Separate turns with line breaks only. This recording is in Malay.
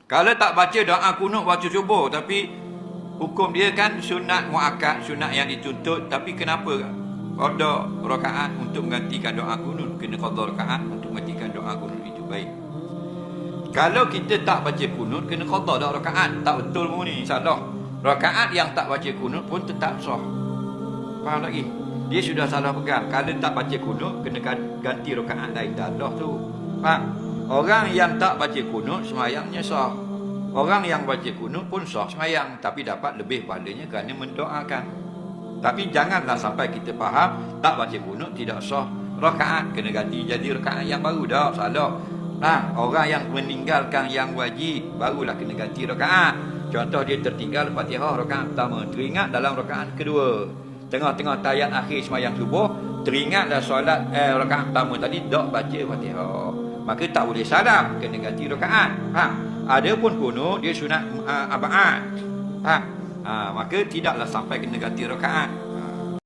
Kalau tak baca doa kunut waktu subuh, tapi hukum dia kan sunat muakkad, sunat yang dituntut, tapi kenapa qada rakaat untuk menggantikan doa kunut, kena qada rakaat untuk menggantikan doa kunut itu baik. Kalau kita tak baca kunut, kena qada doa rakaat, tak betul mu ni, salah. Rakaat yang tak baca kunut pun tetap sah. Faham lagi? Dia sudah salah pegang. Kalau tak baca kunut, kena ganti rakaat lain, dah tu. Faham? Orang yang tak baca kunut semayangnya sah. Orang yang baca kunut pun sah semayang, tapi dapat lebih pahalanya kerana mendoakan. Tapi janganlah sampai kita faham tak baca kunut tidak sah rakaat, kena ganti jadi rakaat yang baru. Dah salah. Orang yang meninggalkan yang wajib barulah kena ganti rakaat. Contoh dia tertinggal Fatihah rakaat pertama, teringat dalam rakaat kedua, tengah-tengah tayat akhir semayang subuh, teringatlah solat rakaat pertama tadi tak baca Fatihah, maka tak boleh salam, kena ganti rakaat. Adapun kunut dia sunat abaat, maka tidaklah sampai kena ganti rakaat.